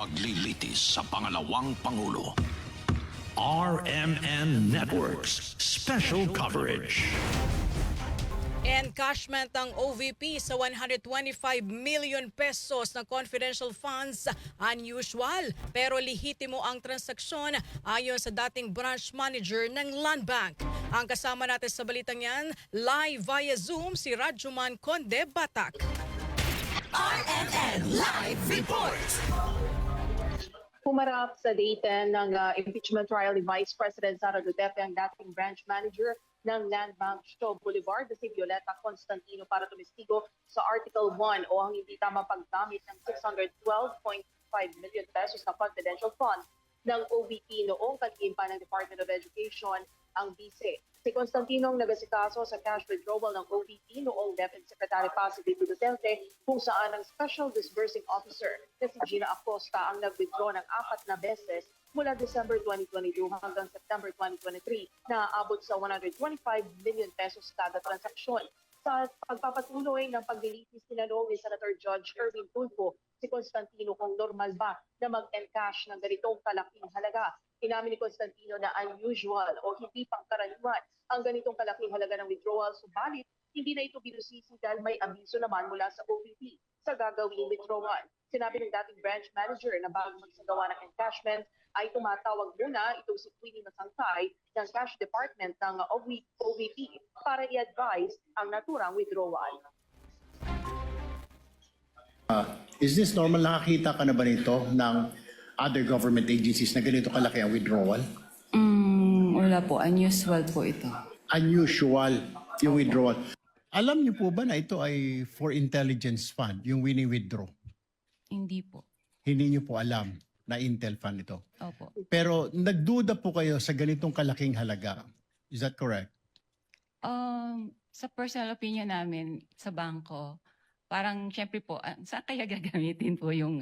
paglilitis sa pangalawang Pangulo. RMN Networks Special Coverage. Encashment ng OVP sa 125 million pesos na confidential funds, unusual pero lehitimo ang transaksyon ayon sa dating branch manager ng Land Bank. Ang kasama natin sa balitang yan, live via Zoom si Radjuman Conde Batak. RMN Live Report! Pumarap sa day 10 ng impeachment trial ni Vice President Sara Duterte ang dating branch manager ng Land Bank Shaw Boulevard na si Violeta Constantino para tumistigo sa Article 1 o ang hindi tama paggamit ng 612.5 million pesos na confidential fund ng OVP noong kalihim ng Department of Education ang vice. Si Constantino ang nagasikaso sa cash withdrawal ng OVP noong Deputy Secretary pa si Vico Duterte kung saan ang Special Disbursing Officer na si Gina Acosta ang nag-withdraw ng 4 na beses mula December 2022 hanggang September 2023 na aabot sa 125 million pesos kada transaksyon. Sa pagpapatuloy ng paglilitis tinanong ni Senator Judge Erwin Tulfo si Constantino kung normal ba na mag-encash ng ganitong kalaking halaga. Inamin ni Constantino na unusual o hindi pangkaraniwan ang ganitong kalaking halaga ng withdrawal, subalit hindi na ito binusisi dahil may abiso naman mula sa OVP sa gagawing withdrawal. Sinabi ng dating branch manager na bago magsagawa ng encashment ay tumatawag muna itong si Queenie Masangkay ng cash department ng OVP para i-advise ang naturang withdrawal. Is this normal? Nakakita ka na ba nito ng other government agencies na ganito kalaki ang withdrawal? Wala po. Unusual po ito. Unusual yung withdrawal. Alam niyo po ba na ito ay for intelligence fund, yung wini-withdraw? Hindi po. Hindi niyo po alam na Intel fund ito. Opo. Pero nagduda po kayo sa ganitong kalaking halaga. Is that correct? Sa personal opinion namin sa bangko, parang syempre po, saan kaya gagamitin po yung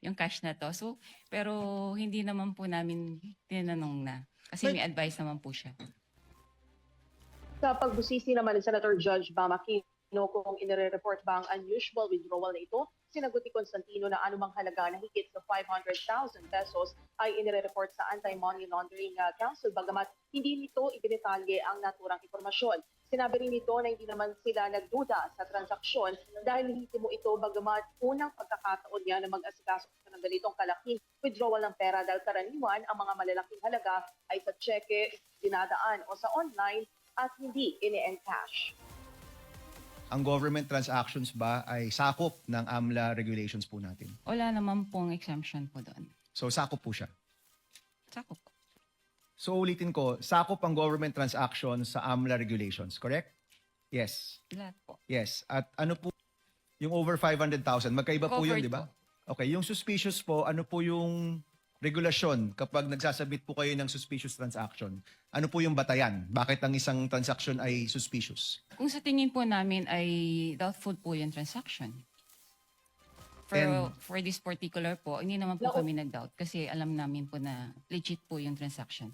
yung cash na to? So, pero hindi naman po namin tinanong na. Kasi may advice naman po siya. Sa pagbusisi naman ni Senator Judge Bam Aquino kung inire-report ba ang unusual withdrawal na ito, sinagot ni Constantino na anumang halaga na higit sa 500,000 pesos ay inire-report sa Anti-Money Laundering Council bagamat hindi nito ibinetalye ang naturang impormasyon. Sinabi rin nito na hindi naman sila nagduda sa transaksyon dahil lehitimo ito bagamat unang pagkakataon niya na mag-asikaso ng ganitong kalaking withdrawal ng pera dahil karaniwan ang mga malalaking halaga ay sa cheque, dinadaan o sa online at hindi ini-encash. Ang government transactions ba ay sakop ng AMLA regulations po natin? Wala naman pong exemption po doon. So sakop po siya. Sakop. So ulitin ko, sakop ang government transactions sa AMLA regulations, correct? Yes. Lahat po. Yes. At ano po yung over 500,000? Magkaiba po yun, Covered di ba? po. Okay, yung suspicious po, ano po yung regulasyon kapag nagsasabit po kayo ng suspicious transaction? Ano po yung batayan? Bakit ang isang transaction ay suspicious? Kung sa tingin po namin ay doubtful po yung transaction. For this particular po, hindi naman po kami nag-doubt kasi alam namin po na legit po yung transaction.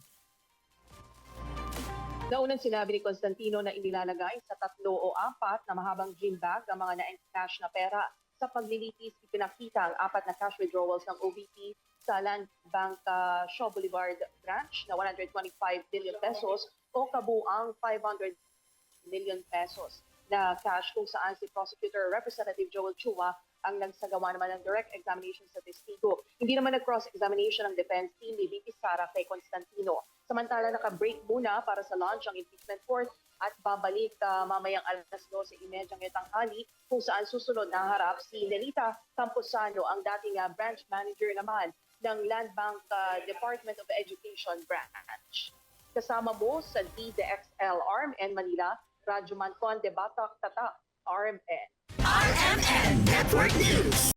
Naunang sinabi ni Constantino na inilalagay sa 3 o 4 na mahabang gym bag ang mga na-encash na pera. Sa paglilitis, ipinakita ang 4 na cash withdrawals ng OVP sa Land Bank Shaw Boulevard branch na 125 billion pesos o kabuang 500 million pesos na cash kung saan si Prosecutor Representative Joel Chua ang nagsagawa naman ng direct examination sa testigo. Hindi naman nag-cross-examination ng defense team ni VP Sara kay Constantino. Samantala, naka-break muna para sa launch ang impeachment court at babalik mamayang alas 12:30 ngayong tanghali kung saan susunod na harap si Nelita Camposano, ang dating branch manager naman ng Land Bank Department of Education branch. Kasama mo sa DZXL RMN Manila, Radjuman Conde Batak Tatak, RMN. RMN Network News.